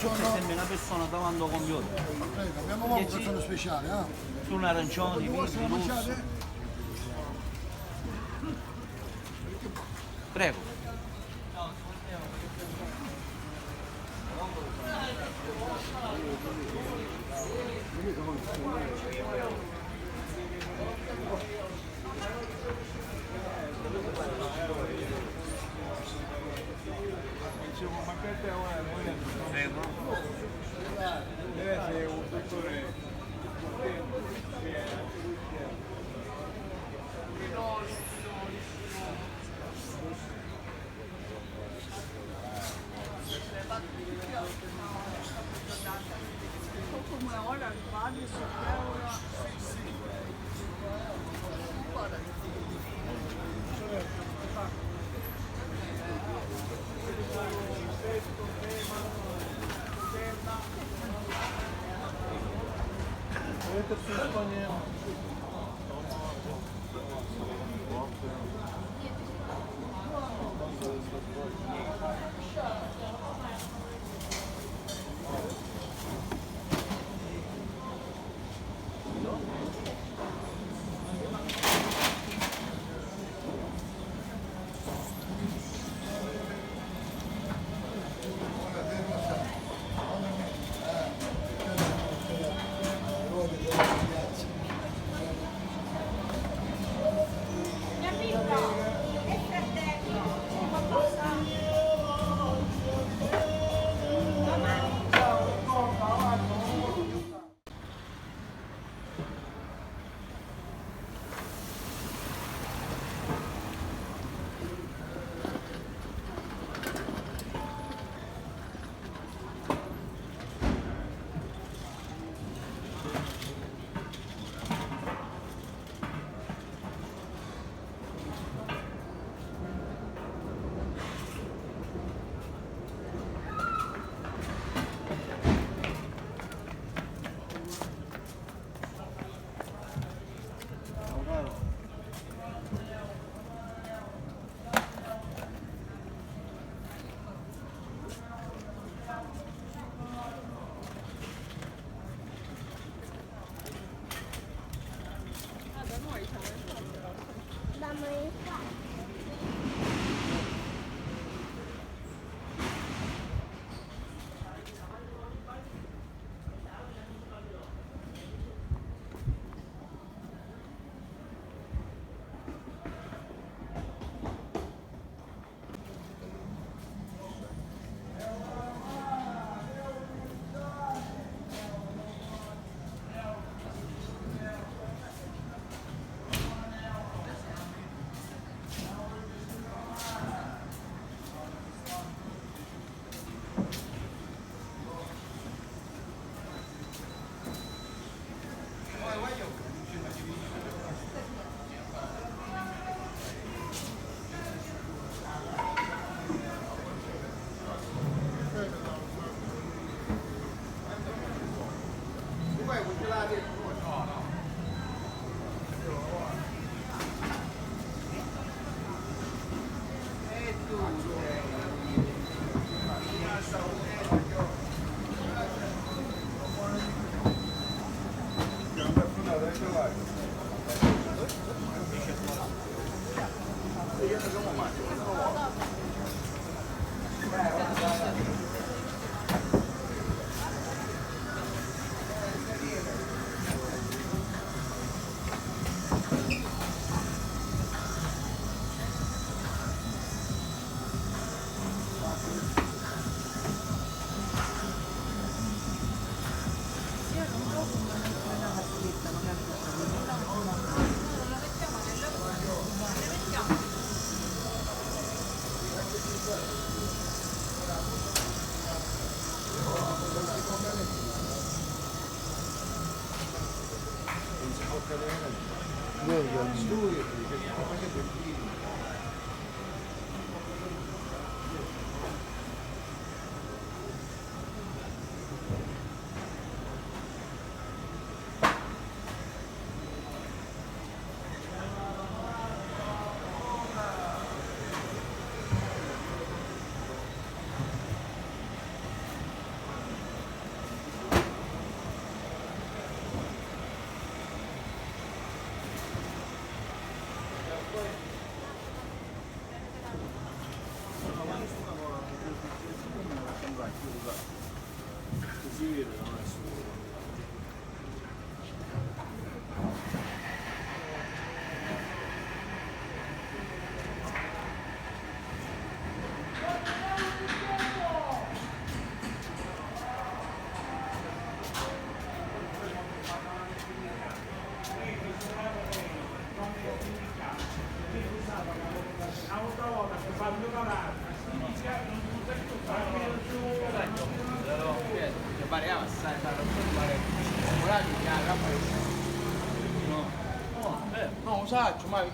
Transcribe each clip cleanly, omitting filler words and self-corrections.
Sembra una persona davanti al computer. Prego, abbiamo una colazione speciale, Sono arancioni, visti, rossi. Prego. Come ora il quadro su euro. Così vede, non è solo. No, saggio, ma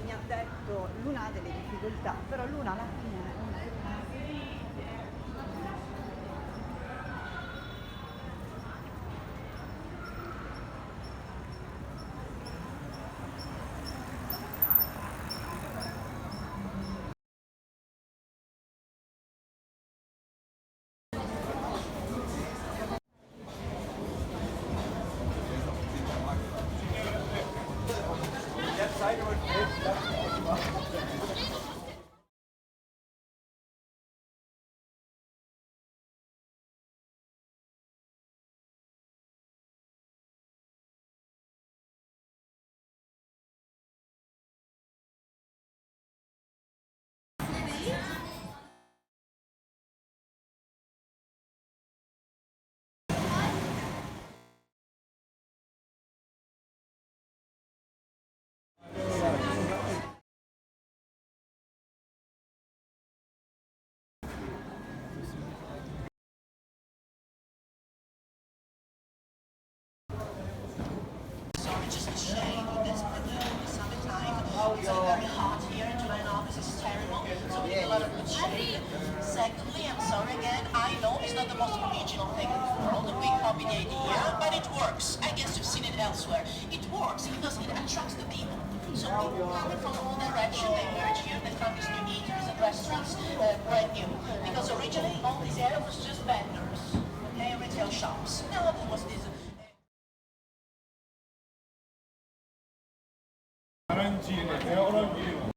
mi ha detto Luna ha delle difficoltà, però Luna alla fine Sorry, just a shade of this for the summertime. It's very hot here in July and August. It's terrible. So we need a lot of good shade. Secondly, I'm sorry again. I know it's not the most original thing in the world. We copied the idea, but it works. I guess you've seen it elsewhere. It works because it attracts the people. So people coming from all directions, they merge here, they found these new eateries and restaurants, brand new. Because originally all this area was just vendors, okay, retail shops. Now there was this. Arancine, è oranghino.